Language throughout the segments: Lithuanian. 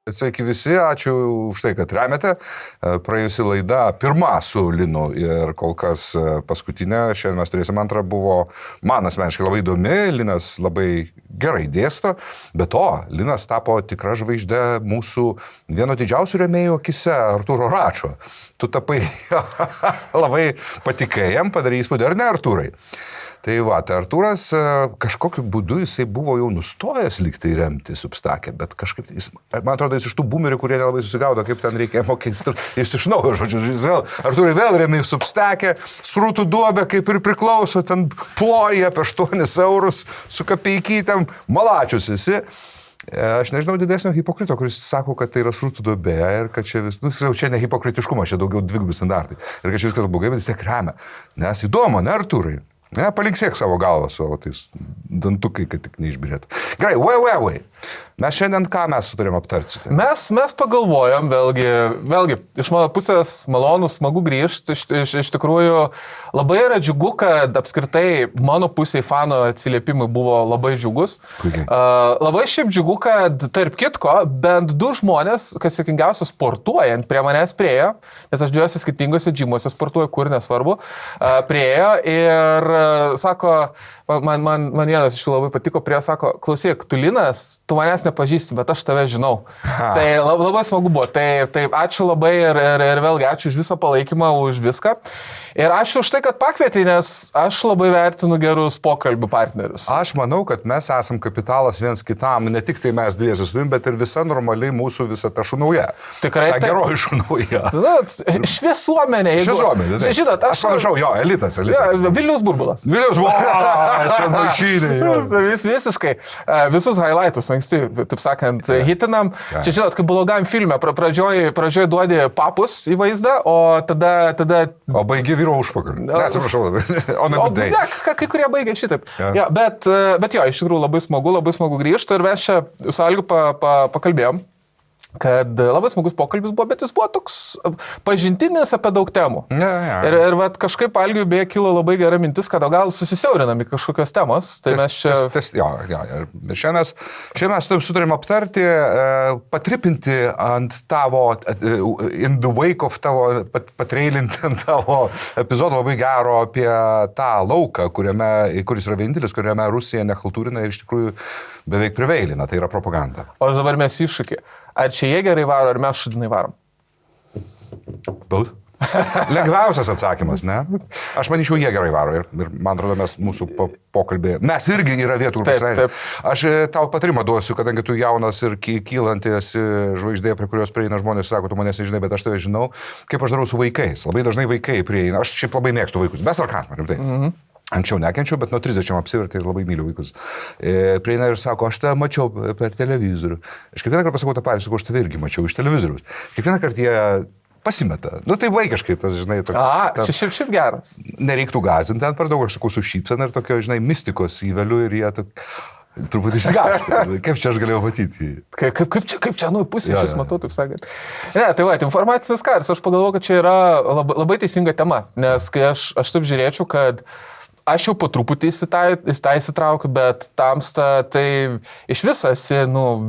Sveiki visi, ačiū už tai, kad remiate. Praėjusi laida pirma su Linu ir kol kas paskutinė. Šiandien mes turėsim antrą, buvo man asmeniškai labai įdomi. Linas labai gerai dėsto. Be to, Linas tapo tikra žvaigždė mūsų vieno didžiausių rėmėjų akise, Artūro Račo. Tu tapai labai patikai jam, padarė įspūdį, ar ne, Artūrai? Tai va, tai Artūras kažkokiu būdu jisai buvo jau nustojęs liktai remti Substacke, bet kažkaip, man atrodo, jis iš tų boomerių, kurie nelabai susigaudo, kaip ten reikia mokėti, jis iš naujo, žodžiu, Artūrai vėl remi Substacke, srutų duobę, kaip ir priklauso, ten ploja apie 8 eurus su kapeikytėm, malačius esi. Aš nežinau didesnio hipokrito, kuris sako, kad tai yra srutų duobė ir kad čia vis, čia ne hipokritiškumas, čia daugiau dvigubi standartai ir kad čia viskas blogai, bet vis tiek remia. Nes įdomu, ne, Artūrai? Ne, palinksėk savo galvą su tais dantukai, kad tik neišbirėtų. Gerai, wait. Mes šiandien ką mes sutarėm aptarti? Mes pagalvojom, vėlgi, iš mano pusės malonu, smagu grįžti. Iš tikrųjų, labai yra džiugu, kad apskritai mano pusėje fanų atsiliepimai buvo labai džiugus. Labai šiaip džiugu, kad tarp kitko, bent 2 žmonės, kas sėkmingiausia sportuojant, prie manęs priejo, nes aš 2 skirtingose džimuose sportuoju, kur nesvarbu, priejo ir sako, man vienas iš jų labai patiko, prie sako, klausyk, tu Linas, tu manęs nepažįsti, bet aš tave žinau. Tai labai smagu buvo. Tai ačiū labai ir vėlgi ačiū už visą palaikymą, už viską. Ir ačiū už tai, kad pakvietei, nes aš labai vertinu gerus pokalbių partnerius. Aš manau, kad mes esam kapitalas viens kitam, ne tik tai mes dviesi su jums, bet ir visa normaliai mūsų visa ta šunauja. Tikrai. Ta geroji šunauja. Šviesuomenė. Šviesuomenė. Tai. Žinot, aš panašau, jo, elitas. Ja, Vilniaus burbulas. Visiškai. Visus highlightus anksti, taip sakant, hitinam. Čia žinot, kaip blogam filme, pradžioj duodi papus į vaizdą, o tada... O baigi vyro užpakalį. Atsiprašau labai. Kai kurie baigia šitaip. Ja, bet jo, iš tikrųjų labai smagu grįžti ir mes čia su Algiu pakalbėjom, kad labai smagus pokalbis buvo, bet jis buvo toks pažintinis apie daug temų. Ir vat, kažkaip Algiui beje kilo labai gera mintis, kad gal susisiaurinam į kažkokios temos. Tai mes čia... Šiandien mes sutarėm aptarti, patripinti ant tavo, in the wake of tavo, patreilinti ant tavo epizodo labai gero apie tą lauką, kuris yra vienintelis, kuriame Rusija nehaltūrina ir iš tikrųjų beveik priveilina, tai yra propaganda. O dabar mes iššūkį. Ar čia jie gerai varo, ar mes šudinai varom? Baud? Lengviausias atsakymas, ne? Aš manyčiau, jie gerai varo ir man atrodo, mes mūsų pokalbį, mes irgi yra vietų, kur pasileidžiame. Aš tau patarimą duosiu, kadangi tu jaunas ir kylantis žvaigždė, prie kurios prieina žmonės, sako, tu manęs nežinai, bet aš tave žinau, kaip aš darau su vaikais. Labai dažnai vaikai prieina, aš šiaip labai mėgstu vaikus, be sarkazmo, rimtai. Anksčiau nekenčiau, bet nuo 30 apsivertė ir labai myliu vaikus. Prieina ir sako, aš tą mačiau per televizorių. Aš kiekvieną kartą pasakau tą patį, sakau, aš tave irgi mačiau iš televizoriaus. Kiekvieną kartą jie pasimeta. Nu tai vaikiškai, tas, žinai, toks... Šiaip geras. Nereiktų gazinti ten per daug, aš sakau, su šypsena ir tokio, žinai, mistikos įveliu ir jie truputį išsigąsta. Kaip čia aš galėjau matyti? Kaip čia, pusė aš matau, taip sakant. Ne, tai va, informacinis karas, aš pagalvoju, kad čia yra labai teisinga tema, nes kai aš taip žiūrėčiau, kad aš jau po truputį įsitraukiu, bet tamsta tai iš viso esi,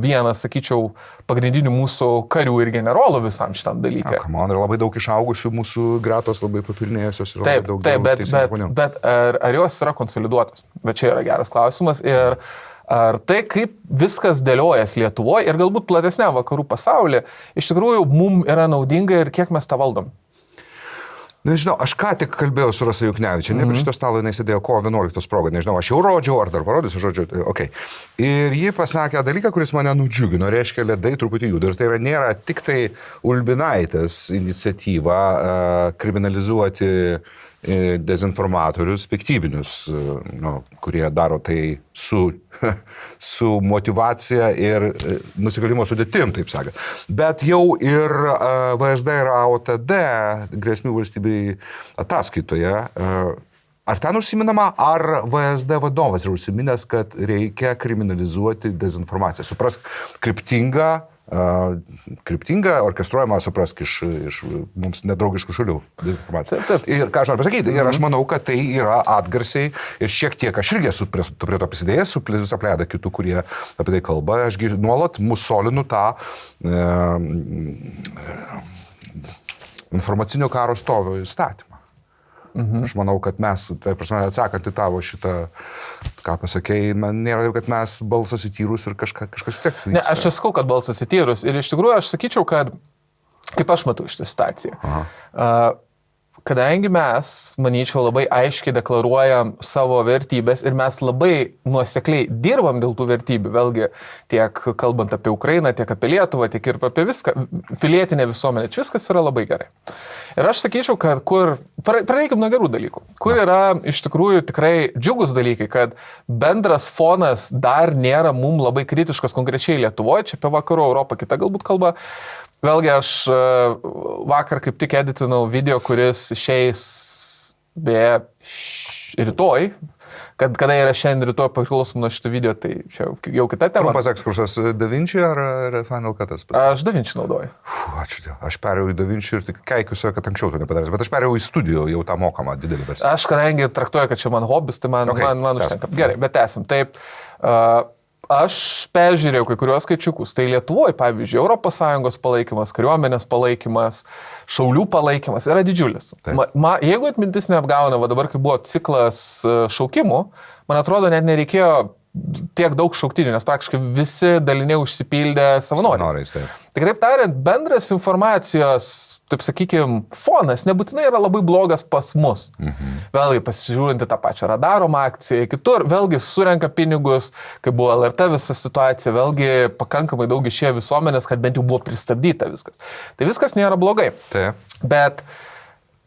vienas, sakyčiau, pagrindinių mūsų karių ir generolų visam šitam dalykui. Man yra labai daug išaugusių mūsų gretos, labai papilnėjusios ir labai daug teisingų žmonių. Bet ar jos yra konsoliduotos? Bet čia yra geras klausimas ir ar tai, kaip viskas dėliojas Lietuvoje ir galbūt platesniam vakarų pasaulyje, iš tikrųjų mums yra naudinga ir kiek mes tą valdom? Nežinau, aš ką tik kalbėjau su Rasa Juknevičia, prie šito stalo jinai sėdėjo kovo 11 progą, nežinau, aš jau rodžiau, ar dar parodysiu, žodžiu, okei. Ir ji pasakė dalyką, kuris mane nudžiugino, reiškia, ledai truputį juda. Ir tai nėra tik tai Ulbinaitės iniciatyva kriminalizuoti dezinformatorius, piktybinius, kurie daro tai su motyvacija ir nusikaltimo sudėtim, taip sakant. Bet jau ir VSD ir AOTD grėsmių valstybei ataskaitoje, ar ten užsiminama, ar VSD vadovas yra užsiminęs, kad reikia kriminalizuoti dezinformaciją. Suprask, kryptingą kryptinga, orkestruojama, suprask, iš mums nedraugiškų šalių. Ir ką aš noriu pasakyti, ir aš manau, kad tai yra atgarsiai ir šiek tiek aš irgi esu prie to prisidėjęs, su visą pledą kitų, kurie apie tai kalba, aš nuolat musolinu tą informacinio karo stovio įstatymą. Aš manau, kad mes, tai prasme, atsakant į tavo šitą, ką pasakėjai, nėra taip, kad mes balsas įtyrus ir kažkas tiek. Ne, aš nesakau, kad balsas įtyrus. Ir iš tikrųjų aš sakyčiau, kad, kaip aš matau šitą situaciją, kadangi mes, manyčiau, labai aiškiai deklaruojam savo vertybės ir mes labai nuosekliai dirbam dėl tų vertybių, vėlgi tiek kalbant apie Ukrainą, tiek apie Lietuvą, tiek ir apie viską, pilietinę visuomenę, čia viskas yra labai gerai. Ir aš sakyčiau, kad pradėkim nuo gerų dalykų, kur yra iš tikrųjų tikrai džiugus dalykai, kad bendras fonas dar nėra mum labai kritiškas konkrečiai Lietuvoje, čia apie vakarų Europą kita galbūt kalba. Vėlgi aš vakar kaip tik editinau video, kuris išeis beje rytoj, kada yra šiandien rytoj priklausom nuo šito video, tai čia jau kita tema. Trumpas ekskursas DaVinci ar Final Cutas? Aš DaVinci naudoju. Ačiū Dievui. Aš perėjau į DaVinci ir tik keikiuosi, kad anksčiau to nepadaręs, bet aš perėjau į studijo jau tą mokamą didelį versiją. Aš kadangi traktuoju, kad čia man hobis, tai man užtenka. Gerai, bet tęsim. Taip, aš peržiūrėjau kai kuriuos skaičiukus. Tai Lietuvoje, pavyzdžiui, ES palaikymas, kariuomenės palaikymas, šaulių palaikymas yra didžiulis. Jeigu atmintis neapgauna, va dabar, kai buvo ciklas šaukimų, man atrodo, net nereikėjo tiek daug šauktinių, nes praktiškai visi daliniai užsipildė savanoriais. Tai kitaip tariant, bendras informacijos, taip sakykime, fonas nebūtinai yra labai blogas pas mus. Vėlgi pasižiūrinti tą pačią radarom akciją, kitur vėlgi surenka pinigus, kai buvo LRT visa situacija, vėlgi pakankamai daug išėjo visuomenės, kad bent jau buvo pristabdyta viskas. Tai viskas nėra blogai. Bet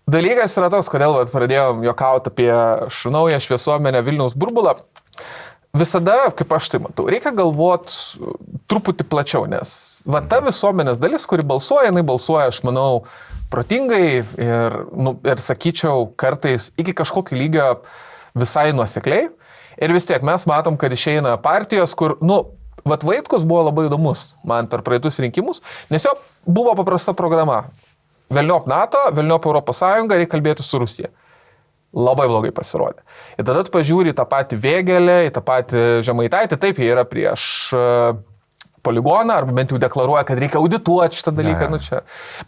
dalykas yra toks, kodėl pradėjom juokauti apie naują šviesuomenę Vilniaus burbulą. Visada, kaip aš tai matau, reikia galvoti truputį plačiau, nes ta visuomenės dalis, kuri balsuoja, jinai balsuoja, aš manau, protingai ir sakyčiau, kartais iki kažkokio lygio visai nuosekliai. Ir vis tiek mes matom, kad išeina partijos, kur, Vaitkus buvo labai įdomus man per praeitus rinkimus, nes jo buvo paprasta programa. Velniop NATO, velniop ES, reikia kalbėti su Rusija. Labai blogai pasirodė. Ir tada tu pažiūri į tą patį Vėgėlę, į tą patį Žemaitaitį, taip, jie yra prieš poligoną, arba bent jau deklaruoja, kad reikia audituoti šitą dalyką.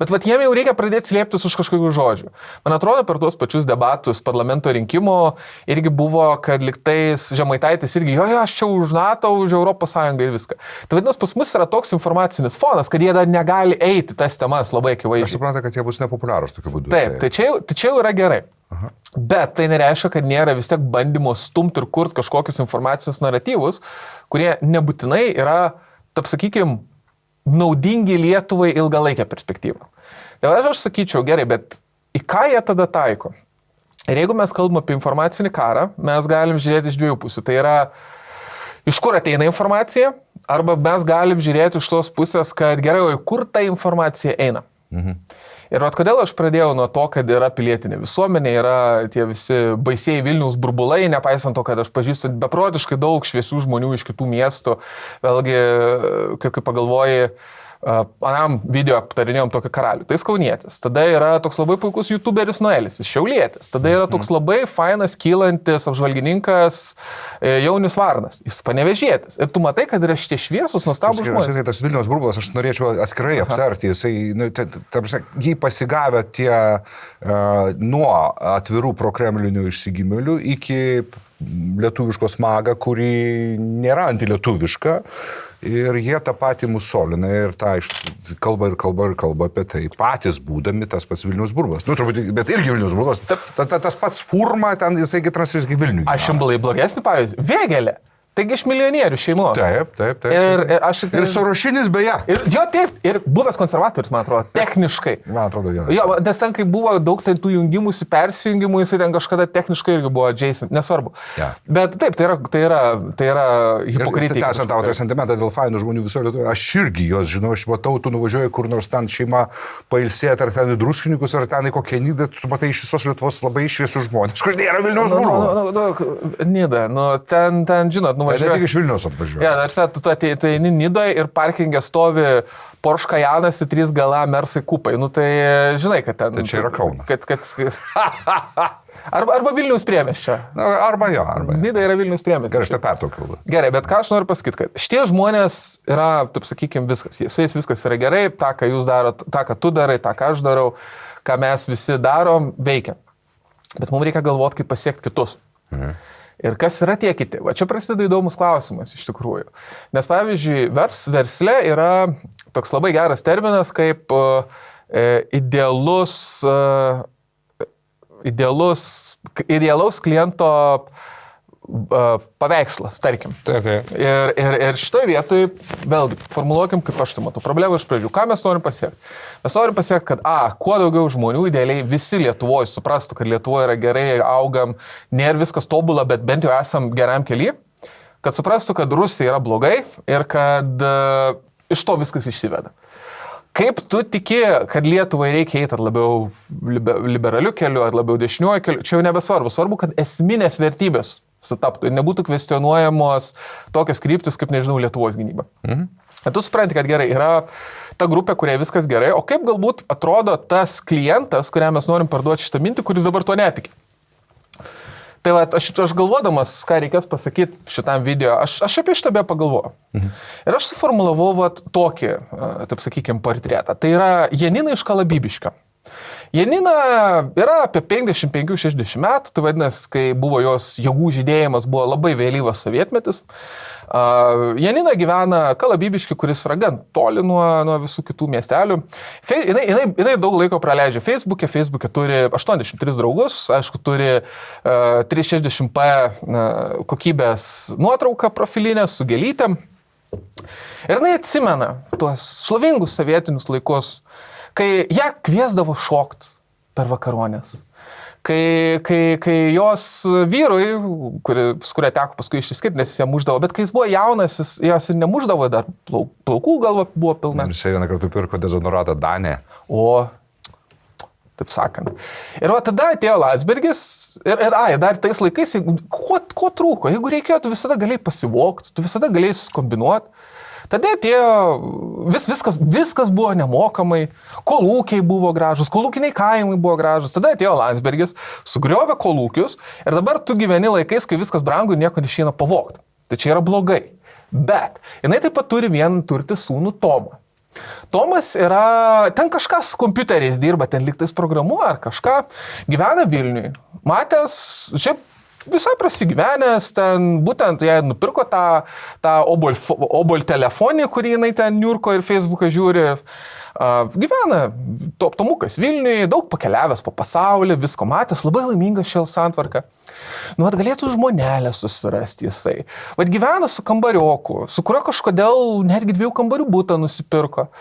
Bet jiem jau reikia pradėti slėptis už kažkokių žodžių. Man atrodo, per tuos pačius debatus parlamento rinkimo irgi buvo, kad liktais Žemaitaitis irgi, aš čia už NATO, už ES ir viską. Tai vadinasi, pas mus yra toks informacinis fonas, kad jie dar negali eiti tas temas labai akivaizdžiai. Aš suprantu, kad jie bus nepopuliarūs tokiu būdu. Taip, tai čia jau yra gerai. Bet tai nereiškia, kad nėra vis tiek bandymo stumti ir kurti kažkokius informacinius naratyvus, kurie nebūtinai yra, taip sakykime, naudingi Lietuvai ilgalaikę perspektyvą. Tai aš sakyčiau, gerai, bet į ką jie tada taiko? Ir jeigu mes kalbame apie informacinį karą, mes galim žiūrėti iš dviejų pusių. Tai yra, iš kur ateina informacija, arba mes galim žiūrėti iš tos pusės, kad gerai, kur ta informacija eina. Ir kodėl aš pradėjau nuo to, kad yra pilietinė visuomenė, yra tie visi baisiai Vilniaus burbulai, nepaisant to, kad aš pažįstu beprotiškai daug šviesių žmonių iš kitų miestų. Vėlgi, kaip pagalvoji, anam video aptarinėjom tokį karalių. Tai kaunietis. Tada yra toks labai puikus youtuberis Noelis, šiaulietis. Tada yra toks labai fainas, kylantis apžvalgininkas Jaunis Varnas. Jis panevėžietis. Ir tu matai, kad yra šitie šviesus, nuostabūs žmonės. Tas Vilniaus burbulas, aš norėčiau atskirai aptarti. Jį pasigavę tie nuo atvirų prokremlinių išsigimėlių iki lietuviškos maga, kuri nėra antilietuviška. Ir jie tą patį musolina ir tą kalba apie tai, patys būdami tas pats Vilniaus burbulas. Turbūt, bet irgi Vilniaus burbulas. Tas pats Furma, ten jisai transfers į Vilnių. Aš jums labai blogesnį pavyzdį. Vėgėlė. Taigi iš milijonierių šeimos. Taip. Ir Sorošinis beje. Taip. Ir buvęs konservatorius, man atrodo, techniškai. Man atrodo, jo. Jo, nes ten, kai buvo daug tų jungimusi, persijungimų, jisai ten kažkada techniškai irgi buvo adjacent, nesvarbu. Ja. Bet taip, tai yra hipokritija. Tęsiant tavo tą sentimentą dėl fainų žmonių viso Lietuvoje, aš irgi jos žinau, aš matau, tu nuvažiuoji kur nors ten šeima pailsėti, ar ten į Druskininkus, ar ten į kokią Nidą, tu matai iš visos Lietuvos labai šviesius žmonės, kur nėra Vilniaus burbulo. Nida, ten, žinot, nuvažiuoji. tik iš Vilnius atvažiuoji. Ja, dar tu ateini Nidoje ir parkingė stovi Porsche Cayennas ir 3 gala Mersai Kupai. Nu tai žinai, kad ten... Tai čia yra Kaunas. Arba Vilniaus priemiesčio. Arba jo. Nida yra Vilniaus priemiesčio. Gerai, aš tai pertraukiau. Gerai, bet ką aš noriu pasakyti, kad šitie žmonės yra, taip sakykime, viskas. Su jais viskas yra gerai, tą, ką jūs darot, tą, ką tu darai, tą, ką aš darau, ką mes visi darom, veikia. Bet mums reikia galvoti, kaip pasiekti kitus. Ir kas yra tie kiti? Va čia prasideda įdomus klausimas iš tikrųjų. Nes pavyzdžiui, versle yra toks labai geras terminas kaip idealaus kliento paveikslas, tarkim. Taip. Ir šitoje vietoje, vėlgi, formuluokim, kaip aš tai matau. Problema iš pradžių. Ką mes norim pasiekti? Mes norim pasiekti, kad kuo daugiau žmonių, idealiai visi Lietuvoje suprastų, kad Lietuvoje yra gerai, augam, nėra viskas tobula, bet bent jau esam geram kely, kad suprastų, kad Rusija yra blogai ir kad iš to viskas išsiveda. Kaip tu tiki, kad Lietuvai reikia eiti ar labiau liberaliu keliu, ar labiau dešiniuoju keliu, čia jau nebesvarbu. Svarbu, kad esminės vertybės sutaptų ir nebūtų kvestionuojamos tokios kryptis, kaip, nežinau, Lietuvos gynyba. Tu supranti, kad gerai, yra ta grupė, kuriai viskas gerai, o kaip galbūt atrodo tas klientas, kuriam mes norim parduoti šitą mintį, kuris dabar to netiki. Tai va, aš galvodamas, ką reikės pasakyti šitam video, aš apie šitą beje pagalvoju. Ir aš suformulavau tokį, taip sakykime, portretą. Tai yra Janina iš Kalabibiškio. Janina yra apie 55-60 metų, tai vadinasi, kai buvo jos jėgų žydėjimas, buvo labai vėlyvas sovietmetis. Janina gyvena Kalabibiškį, kuris yra gan toli nuo visų kitų miestelių. Jinai daug laiko praleidžia Facebook'e turi 83 draugus, aišku, turi 360p kokybės nuotrauką profilinę su gėlytėm. Ir jinai atsimena tuos šlovingus sovietinius laikus, kai ją kviesdavo šokt per vakaronės. Kai jos vyrui, su kuria teko paskui išsiskirti, nes jis ją muždavo, bet kai jis buvo jaunas, jos ir nemuždavo, dar plaukų galva buvo pilna. Ir jisai vieną kartą pirko dezodoratą Danė. O, taip sakant. Ir va tada atėjo Landsbergis ir dar tais laikais, ko trūko? Jeigu reikėjo, tu visada galėjai pasivokti, tu visada galėjai skombinuoti. Tada atėjo, viskas buvo nemokamai, kolūkiai buvo gražus, kolūkiniai kaimai buvo gražus. Tada atėjo Landsbergis, sugriovė kolūkius ir dabar tu gyveni laikais, kai viskas brangu ir nieko neišeina pavogti. Tai čia yra blogai. Bet jinai taip pat turi vieną turtį sūnų Tomą. Tomas yra, ten kažką su kompiuteriais dirba, ten lygtais programuoja ar kažką, gyvena Vilniui. Matęs, šiaip visai prasigyvenęs, ten būtent jai nupirko tą obol telefonį, kurį jinai ten niurko ir Facebooką žiūri. Gyvena Tomukas Vilniui, daug pakeliavęs po pasaulį, visko matęs, labai laimingas šėl santvarka. Nu, galėtų žmonelę susirasti jisai. Vat gyvena su kambarioku, su kurio kažkodėl netgi 2 kambarių butą nusipirko.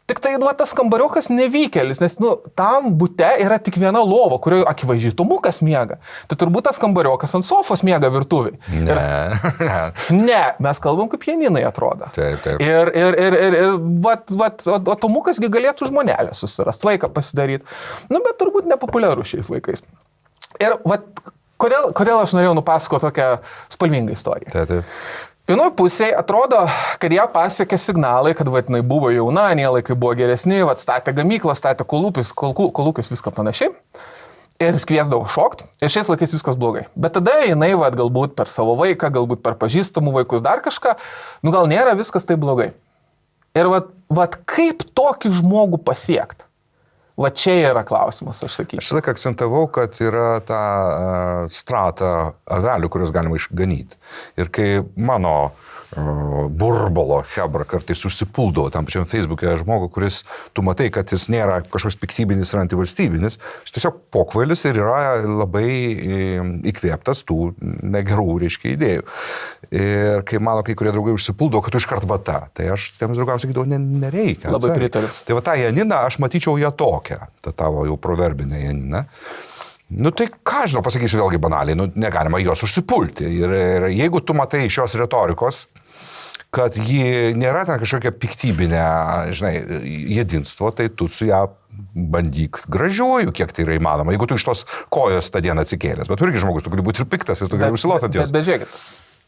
Tik tai tas kambariokas nevykėlis, nes tam bute yra tik viena lova, kurioje akivaizdžiai Tomukas miega. Tai turbūt tas kambariokas ant sofos miega virtuviai. Ne, mes kalbam, kaip Janinai atrodo. Taip. O Tomukasgi galėtų žmonelę susirasti, vaiką pasidaryti. Bet turbūt nepopuliaru šiais laikais. Ir kodėl aš norėjau nupasakoti tokią spalvingą istoriją? Taip. Vienoje pusėje atrodo, kad ją pasiekė signalai, kad jinai buvo jauna, nie laikai buvo geresni, statė gamyklą, statė kolūkius, viską panašiai. Ir kviesdavo šokti. Ir šiais laikais viskas blogai. Bet tada jinai galbūt per savo vaiką, galbūt per pažįstamų vaikus dar kažką, gal nėra viskas taip blogai. Ir kaip tokį žmogų pasiekti? Čia yra klausimas, aš sakyčiau. Aš tik akcentavau, kad yra ta strata avelių, kurios galima išganyti. Ir kai mano burbalo hebra kartais užsipuldavo tam pačiam Facebook'e žmogų, kuris tu matai, kad jis nėra kažkoks piktybinis ir antivalstybinis, jis tiesiog pokvailis ir yra labai įkvėptas tų negerų, reiškia, idėjų. Ir kai mano kai kurie draugai užsipuldavo, kad tu iškart vata, tai aš tiems draugams sakydavau, nereikia. Labai pritariu. Tai tą Janiną aš matyčiau ją tokią, tą tavo jau proverbinę Janiną. Tai ką žinau, pasakysiu vėlgi banaliai, negalima jos užsipulti. Ir jeigu tu matai iš jos retorikos, kad ji nėra ten kažkokia piktybinė, jedinstvo, tai tu su ją bandyk gražiuoju, kiek tai yra įmanoma. Jeigu tu iš tos kojos tą dieną atsikėlęs, bet tu irgi žmogus, tu gali būti ir piktas ir tu gali užsiloti ant jos. Bet žiūrėkit,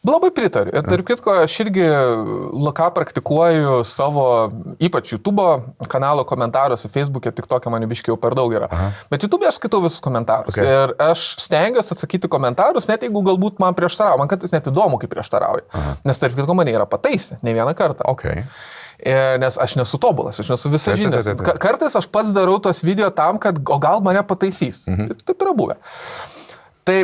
Labai pritariu. Ir tarp kitko, aš irgi ką praktikuoju savo, ypač YouTube kanalo komentaruose, Facebook'e, TikTok'e man biškiau per daug yra. Bet YouTube'e aš skaitau visus komentarus. Okay. Ir aš stengiuosi atsakyti komentarus, net jeigu galbūt man prieštarauja. Man kartais net įdomu, kaip prieštarauja. Nes tarp kitko mane yra pataisę, ne vieną kartą. Okay. Nes aš nesu tobulas, aš nesu visažinis. Kartais aš pats darau tos video tam, kad o gal mane pataisys. Taip yra buvę. Tai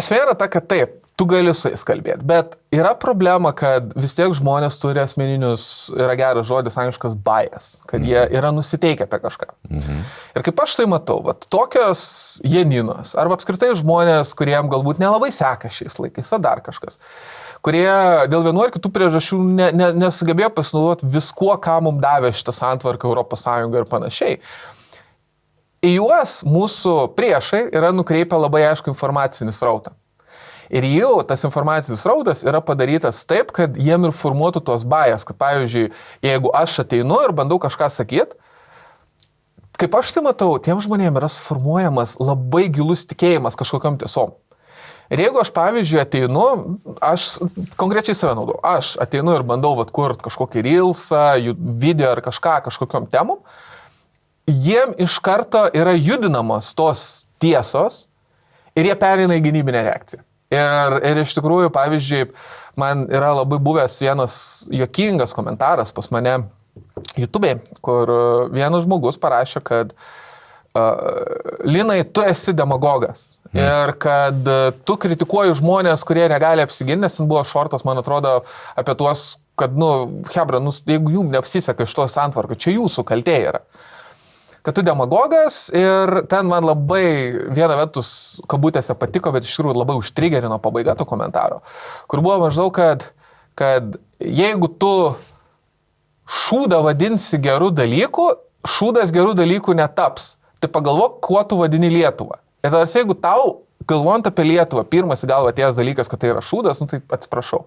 esmė yra ta, kad taip, tu gali su jais kalbėti, bet yra problema, kad vis tiek žmonės turi asmeninius, yra geras žodis angliškas bias, kad jie yra nusiteikę apie kažką. Ir kaip aš tai matau, vat, tokios Janinos, arba apskritai žmonės, kuriem galbūt nelabai seka šiais laikais, ar dar kažkas, kurie dėl vienų ar kitų priežasčių nesugebėjo pasinaudoti viskuo, ką mums davė šitą santvarką Europos Sąjunga ir panašiai. Į juos mūsų priešai yra nukreipę labai aišku informacinį srautą. Ir jau tas informacinis raudas yra padarytas taip, kad jiem ir formuotų tos bias, kad pavyzdžiui, jeigu aš ateinu ir bandau kažką sakyti, kaip aš tai matau, tiem žmonėm yra suformuojamas labai gilus tikėjimas kažkokiam tiesom. Ir jeigu aš pavyzdžiui ateinu, aš konkrečiai save naudau, aš ateinu ir bandau kurti kažkokį reelsą, video ar kažkokiam temom, jiem iš karto yra judinamos tos tiesos ir jie pereina į gynybinę reakciją. Ir iš tikrųjų, pavyzdžiui, man yra labai buvęs vienas juokingas komentaras pas mane YouTube'e, kur vienas žmogus parašė, kad Linai, tu esi demagogas ir kad tu kritikuoji žmonės, kurie negali apsiginti, nes ten buvo šortas, man atrodo, apie tuos, kad, hebra, jeigu jums neapsiseka iš to santvarko, čia jūsų kaltė yra. Kad tu demagogas ir ten man labai viena vertus kabutėse patiko, bet iš tikrųjų labai užtrigerino pabaiga to komentaro, kur buvo maždaug, kad jeigu tu šūdą vadinsi gerų dalykų, šūdas gerų dalykų netaps. Tai pagalvok, kuo tu vadini Lietuvą. Ir tada, jeigu tau, galvojant apie Lietuvą, pirmas į galvą atėjęs dalykas, kad tai yra šūdas, tai atsiprašau.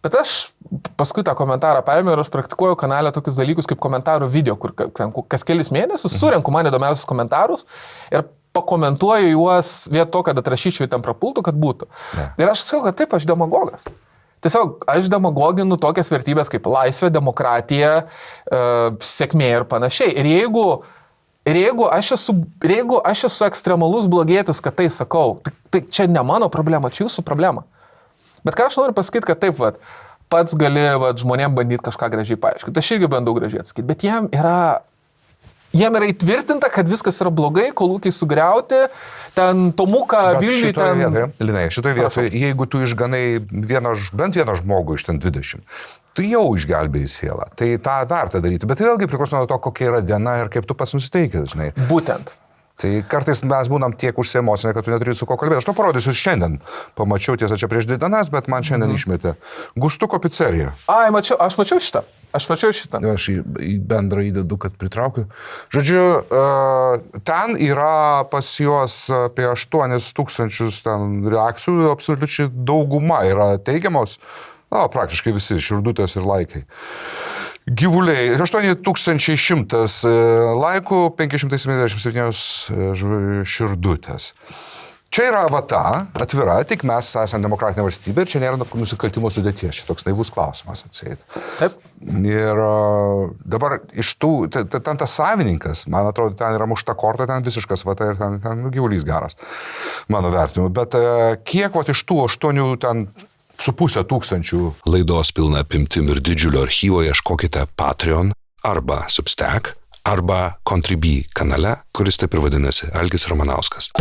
Bet aš paskui tą komentarą paėmiau ir aš praktikuoju kanale tokius dalykus kaip komentarų video, kur kas kelis mėnesius surenku man įdomiausius komentarus ir pakomentuoju juos vietoj to, kad atrašyčiau į ten prapultų, kad būtų. Ir aš sakau, kad taip, aš demagogas. Tiesiog aš demagoginu tokias vertybės kaip laisvė, demokratija, sėkmė ir panašiai. Ir jeigu aš esu ekstremalus blogietis, kad tai sakau, tai čia ne mano problema, čia jūsų problema. Bet ką aš noriu pasakyti, kad taip, pats gali žmonėm bandyti kažką gražiai paaiškinti. Aš irgi bandau gražiai atsakyti, bet jiem yra įtvirtinta, kad viskas yra blogai, kolūkiai sugriauti, ten Tomuką, Vilniui ten... Linai, šitoje vietoje, jeigu tu išganai bent vieną žmogų iš ten 20, tu jau išgelbėjai sielą. Tai tą verta daryti, bet vėlgi priklauso nuo to, kokia yra diena ir kaip tu pats nusiteikęs, žinai. Būtent. Tai kartais mes būnam tiek užsiemocinę, kad tu neturi su ko kalbėti. Aš to parodysiu šiandien. Pamačiau tiesą čia prieš 2 dienas, bet man šiandien išmetė. Gustuko pizzerija. Aš mačiau šitą. Aš į bendrą įdedu, kad pritraukiu. Žodžiu, ten yra pas juos apie 8,000 ten reakcijų, absoliučiai dauguma yra teigiamos. Praktiškai visi širdutės ir laikai. Gyvuliai. 8100 laikų, 577 širdutės. Čia yra vata, atvira, tik mes esame demokratinė valstybė ir čia nėra nusikaltimo sudėties. Čia toks naivus klausimas atseit. Taip. Ir dabar iš tų, ten tas savininkas, man atrodo, ten yra mušta korta, ten visiškas vata ir ten gyvulys geras, mano vertinimu. Bet kiek iš tų 8,5 tūkstančių laidos pilna apimtim ir didžiulio archyvo ieškokite Patreon arba Substack arba Contribui kanale, kuris taip ir vadinasi Algis Ramanauskas.